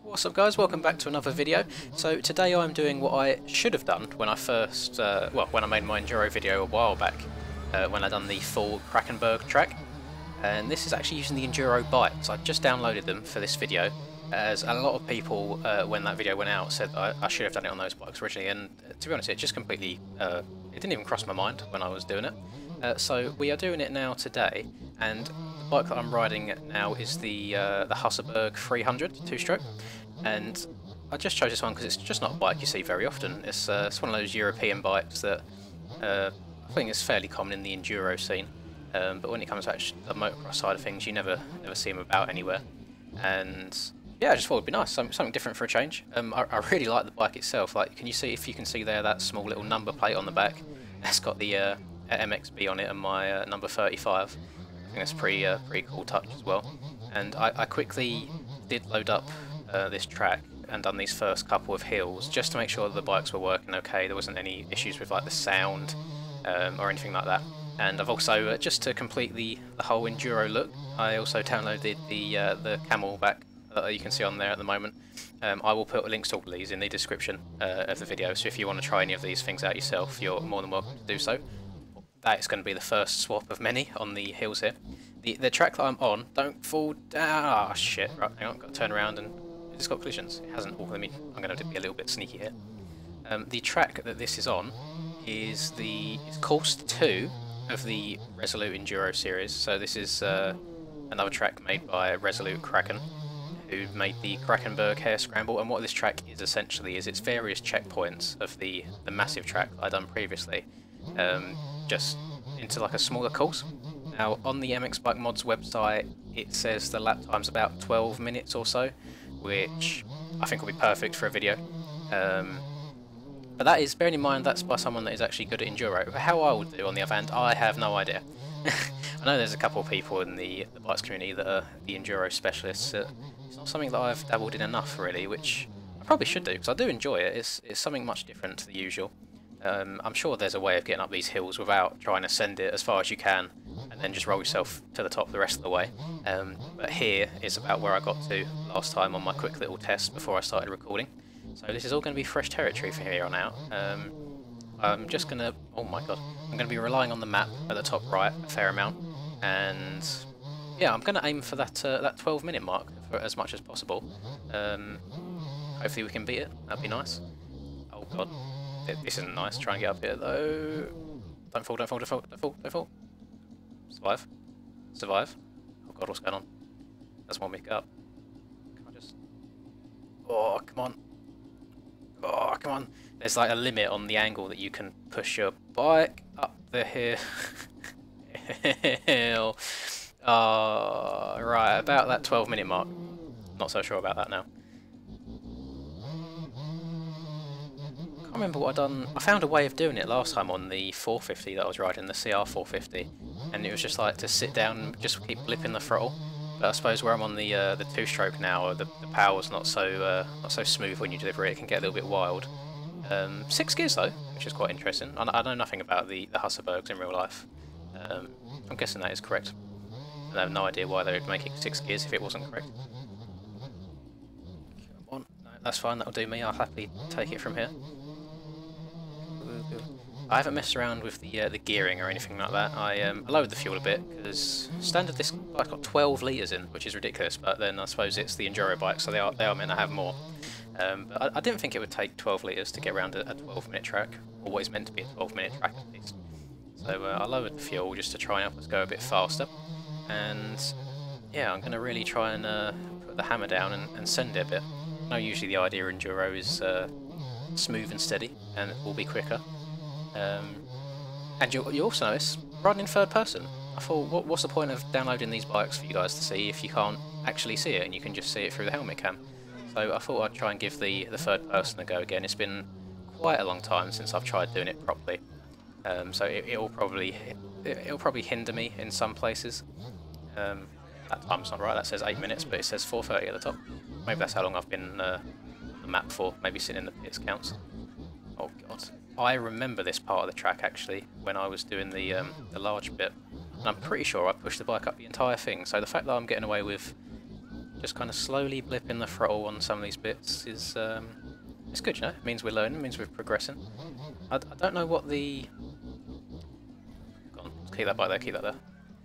What's up guys, welcome back to another video. So today I'm doing what I should have done when I first, when I made my Enduro video a while back, when I done the full Krackenberg track. And this is actually using the Enduro bikes. I just downloaded them for this video, as a lot of people, when that video went out, said I should have done it on those bikes originally, and to be honest, it just completely, it didn't even cross my mind when I was doing it. So we are doing it now today, and the bike that I'm riding now is the Husaberg 300 two-stroke, and I just chose this one because it's just not a bike you see very often. It's one of those European bikes that I think is fairly common in the Enduro scene, but when it comes to the motocross side of things, you never see them about anywhere. And yeah, I just thought it'd be nice, something different for a change. I really like the bike itself. Like, can you see, if you can see there, that small little number plate on the back? It's got the MXB on it and my number 35. I think that's pretty cool touch as well. And I quickly did load up this track and done these first couple of hills just to make sure that the bikes were working okay. There wasn't any issues with like the sound or anything like that. And I've also, just to complete the whole Enduro look, I also downloaded the Camelback that you can see on there at the moment. I will put links to all of these in the description of the video, so if you want to try any of these things out yourself, you're more than welcome to do so. That is going to be the first swap of many on the hills here. The track that I'm on, don't fall down. Ah, shit. Right, hang on, got to turn around, and it's got collisions. It hasn't. Oh, I mean, I'm going to be a little bit sneaky here. The track that this is on is course 2 of the Resolute Enduro series. So this is another track made by Resolute Kraken, who made the Krackenberg Hare Scramble. And what this track is essentially is it's various checkpoints of the massive track that I'd done previously, just into like a smaller course. Now on the MX Bike Mods website, it says the lap time's about 12 minutes or so, which I think will be perfect for a video. But that is, bearing in mind, that's by someone that is actually good at Enduro. How I would do, on the other hand, I have no idea. I know there's a couple of people in the bikes community that are the Enduro specialists. It's not something that I've dabbled in enough, really, which I probably should do, because I do enjoy it. It's something much different to the usual. I'm sure there's a way of getting up these hills without trying to send it as far as you can, and then just roll yourself to the top the rest of the way. But here is about where I got to last time on my quick little test before I started recording. So this is all going to be fresh territory from here on out. I'm just going to, oh my god, I'm going to be relying on the map at the top right a fair amount, and yeah, I'm going to aim for that 12-minute mark for as much as possible. Hopefully we can beat it, that'd be nice. Oh god, this isn't nice, try and get up here though. Don't fall, don't fall, don't fall, don't fall, don't fall. Survive. Survive. Oh god, what's going on? Doesn't want me to get up. Can I just... Oh, come on. Oh, come on. There's like a limit on the angle that you can push your bike up the hill. Right, about that 12-minute mark. Not so sure about that now. Can't remember what I'd done. I found a way of doing it last time on the 450 that I was riding, the CR 450, and it was just like to sit down and just keep blipping the throttle. But I suppose where I'm on the two-stroke now, the power's not so smooth when you deliver it. It can get a little bit wild. 6 gears though, which is quite interesting. I know nothing about the Husabergs in real life. I'm guessing that is correct. I have no idea why they would make it 6 gears if it wasn't correct. Come on, no, that's fine. That'll do me. I'll happily take it from here. I haven't messed around with the gearing or anything like that. I lowered the fuel a bit because standard this bike's got 12 litres in, which is ridiculous. But then I suppose it's the Enduro bike, so they are meant to have more. But I didn't think it would take 12 litres to get around a 12-minute track, or what is meant to be a 12-minute track at least. So I lowered the fuel just to try and help us go a bit faster. And yeah, I'm going to really try and put the hammer down and send it a bit. I know usually the idea of Enduro is smooth and steady, and it will be quicker. And you also notice riding in third person. I thought, what's the point of downloading these bikes for you guys to see if you can't actually see it and you can just see it through the helmet cam? So I thought I'd try and give the third person a go again. It's been quite a long time since I've tried doing it properly, so it'll probably hinder me in some places. That time's not right. That says 8 minutes, but it says 4:30 at the top. Maybe that's how long I've been on the map for. Maybe sitting in the pits counts. Oh god. I remember this part of the track actually when I was doing the large bit, and I'm pretty sure I pushed the bike up the entire thing, so the fact that I'm getting away with Just kind of slowly blipping the throttle on some of these bits is it's good, you know. It means we're learning, it means we're progressing. I don't know what the... Go on, keep that bike there, keep that there.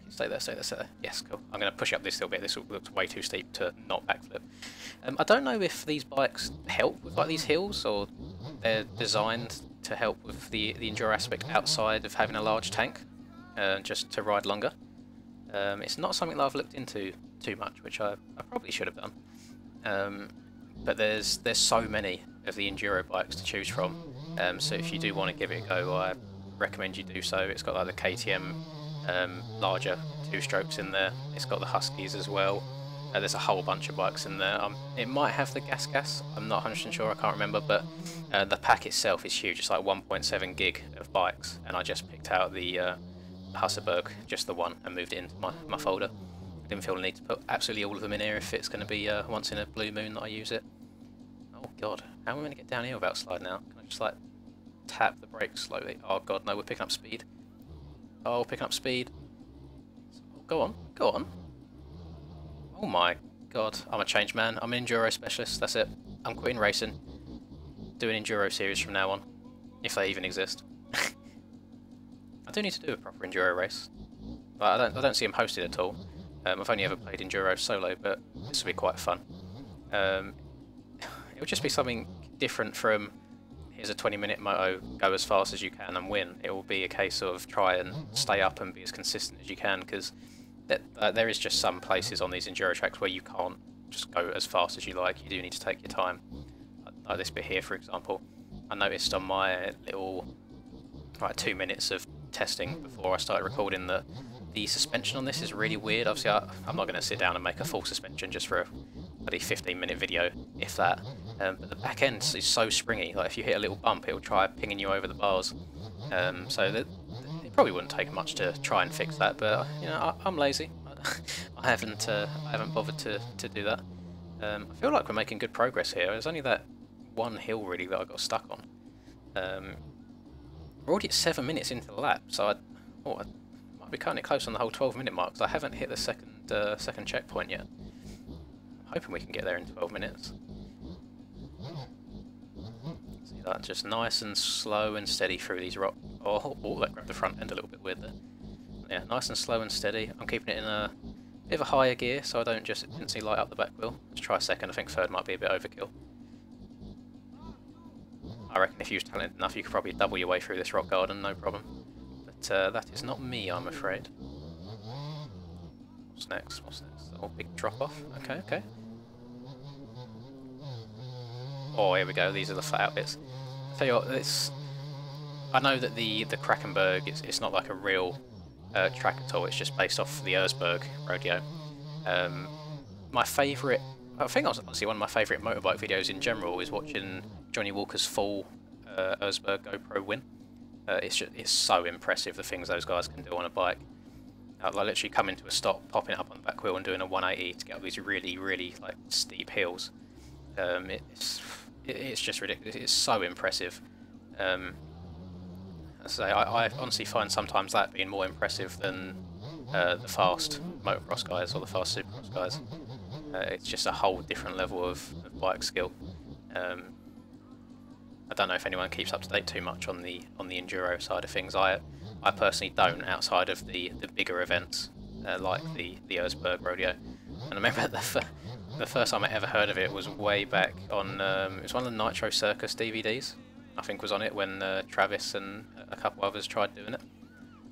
Stay there, stay there, stay there. Yes, cool. I'm going to push up this little bit. This looks way too steep to not backflip. I don't know if these bikes help with like these hills, or they're designed to help with the enduro aspect outside of having a large tank, just to ride longer. It's not something that I've looked into too much, which I probably should have done. But there's so many of the enduro bikes to choose from, so if you do want to give it a go, I recommend you do so. It's got like the KTM larger 2-strokes in there. It's got the Huskies as well. There's a whole bunch of bikes in there. It might have the gas. I'm not 100% sure. I can't remember, but the pack itself is huge. It's like 1.7 gig of bikes, and I just picked out the Husaberg, just the one, and moved it into my folder. I didn't feel the need to put absolutely all of them in here if it's going to be once in a blue moon that I use it. Oh god, how am I going to get down here without sliding out? Can I just like tap the brakes slowly? Oh god, no, we're picking up speed. Oh, picking up speed. Go on, go on. Oh my god, I'm a changed man. I'm an enduro specialist, that's it. I'm quitting racing. Doing enduro series from now on, if they even exist. I do need to do a proper enduro race. I don't see them hosted at all. I've only ever played enduro solo, but this will be quite fun. It would just be something different from here's a 20-minute moto, go as fast as you can and win. It will be a case of try and stay up and be as consistent as you can, because there is just some places on these enduro tracks where you can't just go as fast as you like. You do need to take your time. Like this bit here, for example. I noticed on my little 2 minutes of testing before I started recording that the suspension on this is really weird. Obviously, I'm not going to sit down and make a full suspension just for a bloody 15-minute video, if that. But the back end is so springy. Like if you hit a little bump, it'll try pinging you over the bars. So it probably wouldn't take much to try and fix that. But you know, I'm lazy. I haven't bothered to do that. I feel like we're making good progress here. There's only that one hill really that I got stuck on. We're already at 7 minutes into the lap, so I might be cutting it close on the whole 12-minute mark, because I haven't hit the second checkpoint yet. I'm hoping we can get there in 12 minutes. See that, just nice and slow and steady through these rocks. Oh, that grabbed the front end a little bit weird there. Yeah, nice and slow and steady. I'm keeping it in a bit of a higher gear, so I don't just instantly light up the back wheel. Let's try second. I think third might be a bit overkill. I reckon if you was talented enough, you could probably double your way through this rock garden, no problem. But that is not me, I'm afraid. What's next? What's next? Oh, big drop off. Okay, okay. Oh, here we go. These are the flat out bits. Tell you what, this. I know that the Krackenberg, it's not like a real track at all. It's just based off the Husaberg rodeo. My favourite. I think honestly one of my favourite motorbike videos in general is watching Johnny Walker's full Husaberg GoPro win. It's so impressive the things those guys can do on a bike. Like literally coming to a stop, popping it up on the back wheel and doing a 180 to get up these really, really like steep hills. It's just ridiculous. It's so impressive. I honestly find sometimes that being more impressive than the fast motocross guys or the fast supercross guys. It's just a whole different level of bike skill. I don't know if anyone keeps up to date too much on the enduro side of things. I personally don't, outside of the bigger events like the Husaberg rodeo. And I remember the first time I ever heard of it was way back on it was one of the Nitro Circus DVDs. I think was on it when Travis and a couple others tried doing it,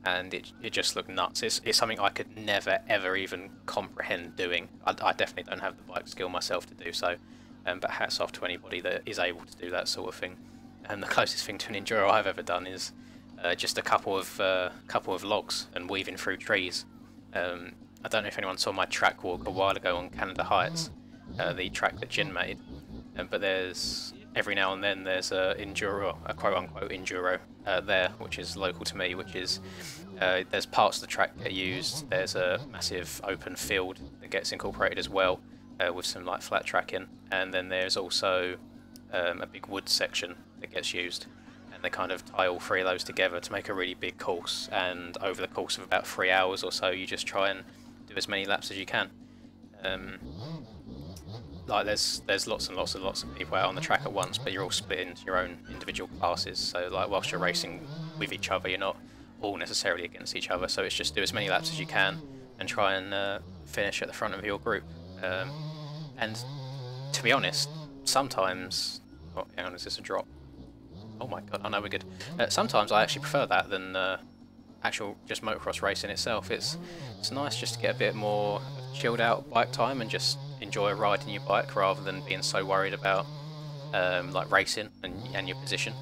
and it just looked nuts. It's something I could never ever even comprehend doing. I definitely don't have the bike skill myself to do so. But hats off to anybody that is able to do that sort of thing. And the closest thing to an enduro I've ever done is just a couple of logs and weaving through trees. I don't know if anyone saw my track walk a while ago on Canada Heights, the track that Jin made. But there's every now and then there's a enduro, a quote unquote enduro there, which is local to me. Which is there's parts of the track that get used. There's a massive open field that gets incorporated as well. With some like flat tracking, and then there's also a big wood section that gets used, and they kind of tie all three of those together to make a really big course. And over the course of about 3 hours or so, you just try and do as many laps as you can. like there's lots and lots and lots of people out on the track at once, but you're all split into your own individual classes. So like whilst you're racing with each other, you're not all necessarily against each other. So it's just do as many laps as you can and try and finish at the front of your group. And to be honest, sometimes, oh, hang on, is this a drop? Oh my god, I know we're good. Sometimes I actually prefer that than actual just motocross racing itself. It's nice just to get a bit more chilled out bike time and just enjoy riding your bike rather than being so worried about like racing and your position.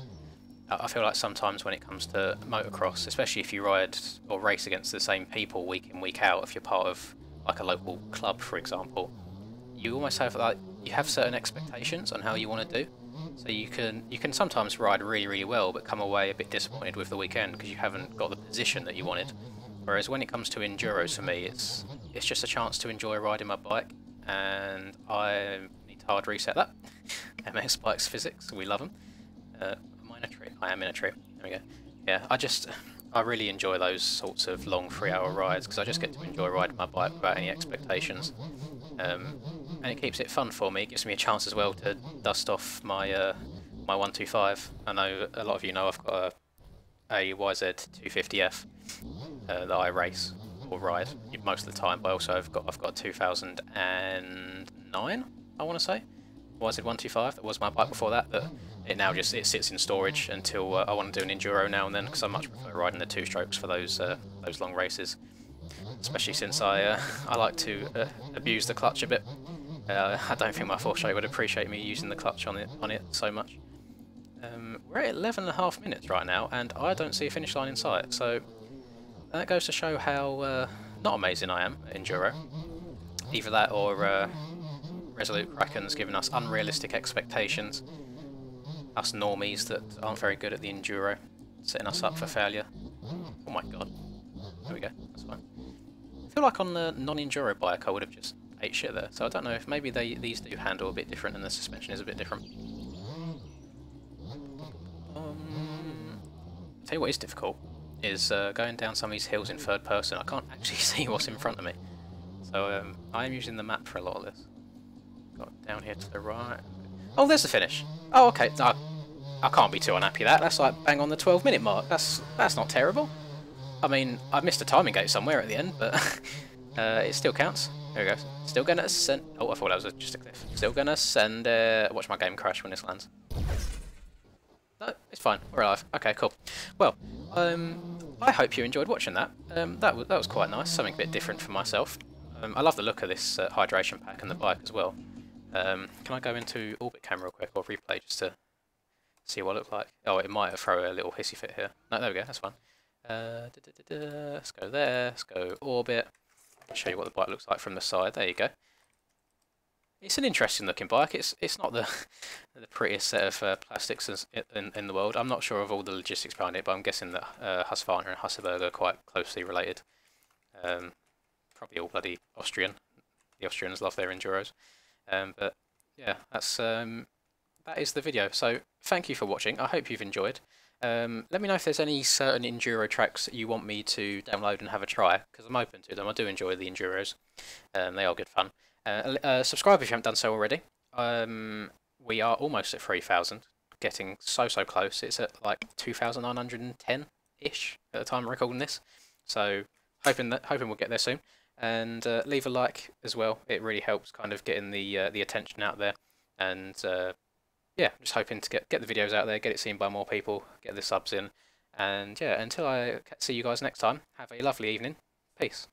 I feel like sometimes when it comes to motocross, especially if you ride or race against the same people week in week out, if you're part of like a local club for example, you almost have like you have certain expectations on how you want to do. So you can sometimes ride really well but come away a bit disappointed with the weekend because you haven't got the position that you wanted. Whereas when it comes to enduros for me, it's just a chance to enjoy riding my bike, and I need to hard reset that. MS Bikes Physics, we love them. Am I in a tree? I am in a tree. There we go. Yeah, I really enjoy those sorts of long 3-hour rides because I just get to enjoy riding my bike without any expectations. And it keeps it fun for me. It gives me a chance as well to dust off my my 125. I know a lot of you know I've got a YZ250F that I race or ride most of the time, but also I've got a 2009, I want to say, YZ125. That was my bike before that, but it now just sits in storage until I want to do an enduro now and then because I much prefer riding the 2-strokes for those long races. Especially since I like to abuse the clutch a bit. I don't think my 4-stroke would appreciate me using the clutch on it so much. We're at 11.5 minutes right now, and I don't see a finish line in sight. So that goes to show how not amazing I am at enduro. Either that, or Resolute Kraken's given us unrealistic expectations. Us normies that aren't very good at the enduro, setting us up for failure. Oh my god. There we go. That's fine. I feel like on the non-enduro bike I would have just ate shit there, so I don't know if maybe these do handle a bit different and the suspension is a bit different. Tell you what is difficult is going down some of these hills in third person. I can't actually see what's in front of me, so I am using the map for a lot of this. Got down here to the right. Oh, there's the finish. Oh, okay. No, I can't be too unhappy with that. That's like bang on the 12-minute mark. That's not terrible. I mean, I missed a timing gate somewhere at the end, but it still counts. There we go. Still gonna ascend. Oh, I thought that was just a cliff. Still gonna send. Watch my game crash when this lands. No, it's fine. We're alive. Okay, cool. Well, I hope you enjoyed watching that. That was quite nice. Something a bit different for myself. I love the look of this hydration pack and the bike as well. Can I go into orbit cam real quick or replay just to see what it looks like? Oh, it might throw a little hissy fit here. No, there we go. That's fine. Let's go there. Let's go orbit. I'll show you what the bike looks like from the side. There you go. It's an interesting looking bike. It's not the prettiest set of plastics in the world. I'm not sure of all the logistics behind it, but I'm guessing that Husqvarna and Husaberg are quite closely related. Probably all bloody Austrian. The Austrians love their enduros. But yeah, that is the video. So thank you for watching. I hope you've enjoyed. Let me know if there's any certain enduro tracks that you want me to download and have a try, because I'm open to them. I do enjoy the enduros. They are good fun. Subscribe if you haven't done so already. We are almost at 3,000, getting so close. It's at like 2,910-ish at the time of recording this. So hoping we'll get there soon. And leave a like as well. It really helps kind of getting the attention out there. And yeah, just hoping to get the videos out there, get it seen by more people, get the subs in. And yeah, until I see you guys next time, have a lovely evening. Peace.